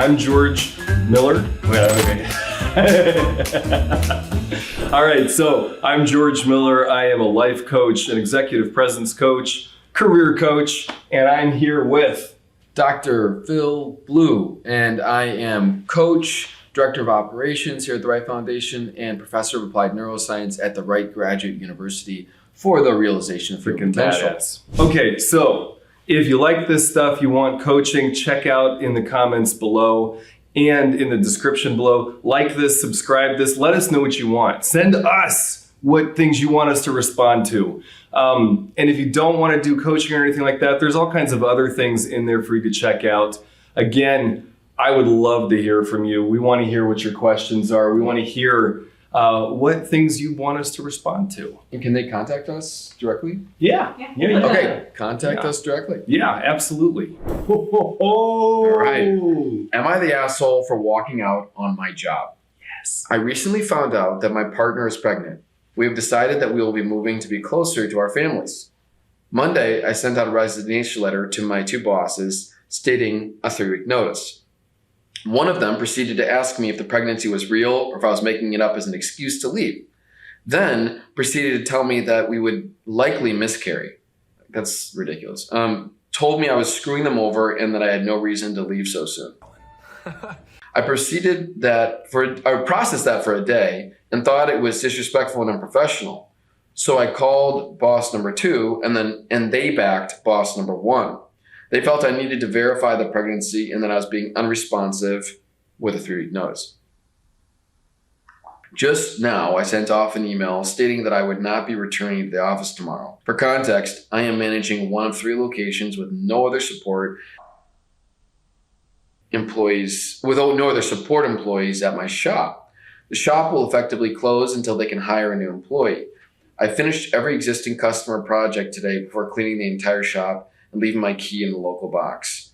I'm George Miller. Okay. All right, so I'm George Miller. I am a life coach, an executive presence coach, career coach, and I'm here with Dr. Phil Blue, and I am coach, director of operations here at the Wright Foundation, and professor of applied neuroscience at the Wright Graduate University for the realization of freaking potential. Badass. Okay, so if you like this stuff, you want coaching, check out in the comments below and in the description below. Like this, subscribe this, let us know what you want. Send us what things you want us to respond to. And if you don't want to do coaching or anything like that, there's all kinds of other things in there for you to check out. Again, I would love to hear from you. We want to hear what your questions are. We want to hear what things you want us to respond to. And can they contact us directly? Yeah. Okay, contact us directly. Yeah, absolutely. All right. Am I the asshole for walking out on my job? Yes. I recently found out that my partner is pregnant. We have decided that we will be moving to be closer to our families. Monday, I sent out a resignation letter to my two bosses stating a 3-week notice. One of them proceeded to ask me if the pregnancy was real or if I was making it up as an excuse to leave. Then proceeded to tell me that we would likely miscarry. That's ridiculous. Told me I was screwing them over and that I had no reason to leave so soon. I processed that for a day and thought it was disrespectful and unprofessional. So I called boss number 2 and they backed boss number 1. They felt I needed to verify the pregnancy and that I was being unresponsive with a 3-week notice. Just now, I sent off an email stating that I would not be returning to the office tomorrow. For context, I am managing one of 3 locations with no other support employees at my shop. The shop will effectively close until they can hire a new employee. I finished every existing customer project today before cleaning the entire shop and leaving my key in the lockbox.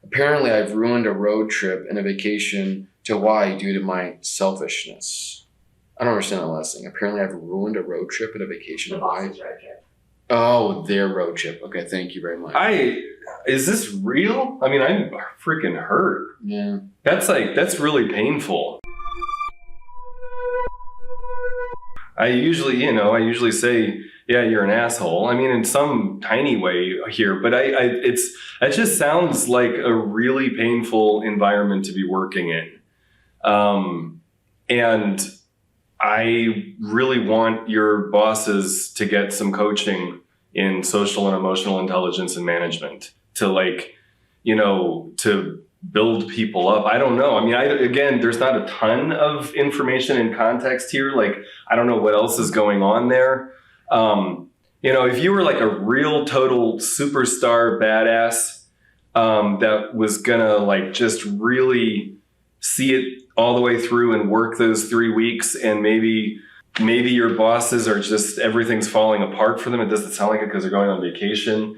Apparently, I've ruined a road trip and a vacation to Hawaii due to my selfishness. I don't understand that last thing. Apparently, I've ruined a road trip and a vacation to Hawaii. Oh, their road trip. Okay, thank you very much. Is this real? I mean, I'm freaking hurt. Yeah. That's really painful. I usually say, yeah, you're an asshole. I mean, in some tiny way here, but it just sounds like a really painful environment to be working in. And I really want your bosses to get some coaching in social and emotional intelligence and management to to build people up. I don't know. I mean, again, there's not a ton of information and context here. I don't know what else is going on there. If you were like a real total superstar badass that was gonna just really see it all the way through and work those 3 weeks, and maybe your bosses are just, everything's falling apart for them. It doesn't sound like it because they're going on vacation.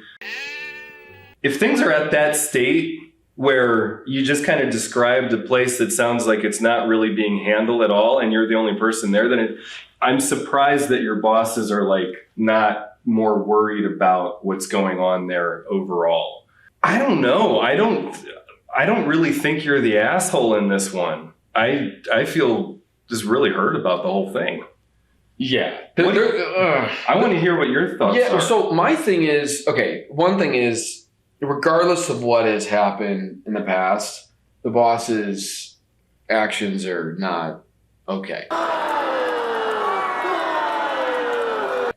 If things are at that state where you just kind of described a place that sounds like it's not really being handled at all and you're the only person there, then I'm surprised that your bosses are not more worried about what's going on there overall. I don't know. I don't really think you're the asshole in this one. I feel just really hurt about the whole thing. Yeah. I want to hear what your thoughts are. Yeah, so my thing is, one thing is, regardless of what has happened in the past, the boss's actions are not okay.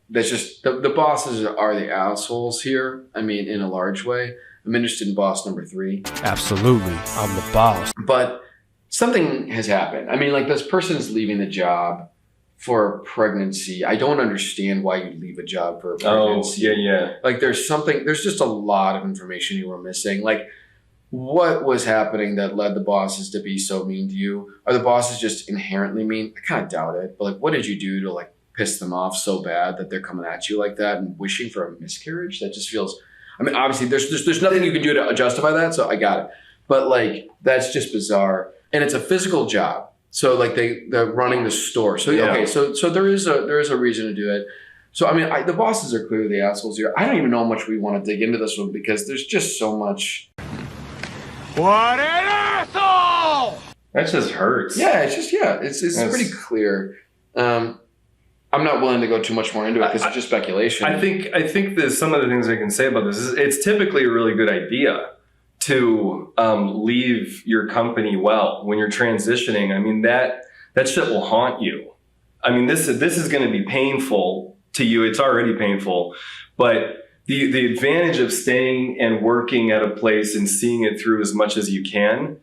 That's just, the bosses are the assholes here. I mean, in a large way. I'm interested in boss number 3. Absolutely. I'm the boss. But something has happened. I mean, this person's leaving the job for a pregnancy. I don't understand why you'd leave a job for a pregnancy. Oh, yeah. There's just a lot of information you were missing. What was happening that led the bosses to be so mean to you? Are the bosses just inherently mean? I kind of doubt it. But what did you do to piss them off so bad that they're coming at you like that and wishing for a miscarriage? That just feels, I mean, obviously there's nothing you can do to justify that. So I got it. But that's just bizarre. And it's a physical job. So they're running the store. So, yeah. Okay. So there is a reason to do it. So, I mean, the bosses are clearly the assholes here. I don't even know how much we want to dig into this one because there's just so much. What an asshole! That just hurts. Yeah, it's pretty clear. I'm not willing to go too much more into it because it's just speculation. I think that some of the things I can say about this is it's typically a really good idea to leave your company well when you're transitioning. I mean, that shit will haunt you. I mean, this is going to be painful to you. It's already painful, but the advantage of staying and working at a place and seeing it through as much as you can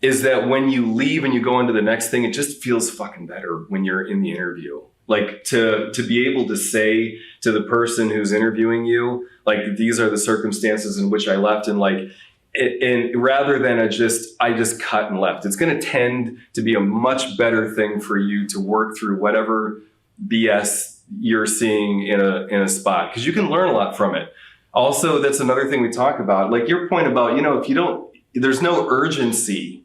is that when you leave and you go into the next thing, it just feels fucking better when you're in the interview. Like to be able to say to the person who's interviewing you, like, these are the circumstances in which I left, and like, and rather than I just cut and left, it's going to tend to be a much better thing for you to work through whatever BS you're seeing in a spot, because you can learn a lot from it. Also, that's another thing we talk about, like your point about, if there's no urgency.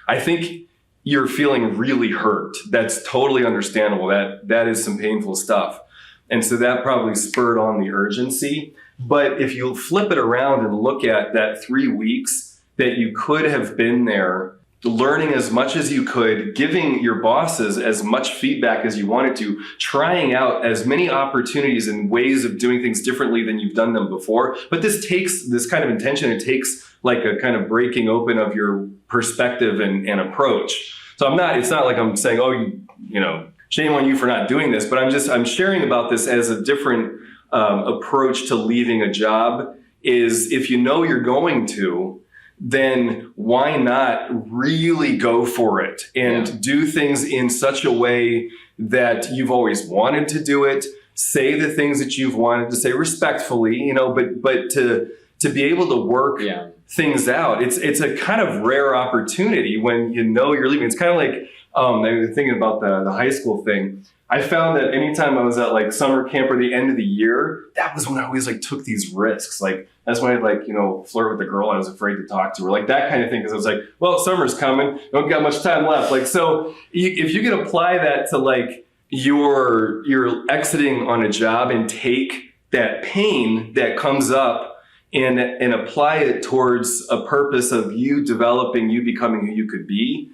I think you're feeling really hurt. That's totally understandable. That is some painful stuff. And so that probably spurred on the urgency. But if you flip it around and look at that 3 weeks that you could have been there, learning as much as you could, giving your bosses as much feedback as you wanted to, trying out as many opportunities and ways of doing things differently than you've done them before. But this takes this kind of intention. It takes like a kind of breaking open of your perspective and approach. So it's not like I'm saying, oh, shame on you for not doing this, but I'm sharing about this as a different approach to leaving a job. Is if you know you're going to, then why not really go for it and do things in such a way that you've always wanted to do it, say the things that you've wanted to say respectfully, but to be able to work things out. It's a kind of rare opportunity when you're leaving. It's kind of like, I was thinking about the high school thing. I found that anytime I was at like summer camp or the end of the year, that was when I always like took these risks. Like that's when I'd like, flirt with the girl I was afraid to talk to, or like that kind of thing. Cause I was like, well, summer's coming. Don't got much time left. Like, so if you can apply that to like you're exiting on a job and take that pain that comes up and apply it towards a purpose of you developing, you becoming who you could be.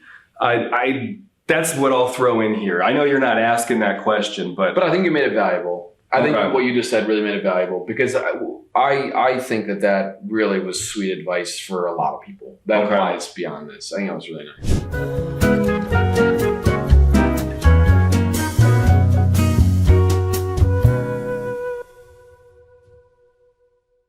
That's what I'll throw in here. I know you're not asking that question, but I think you made it valuable. I think what you just said really made it valuable, because I think that really was sweet advice for a lot of people. That applies beyond this. I think that was really nice.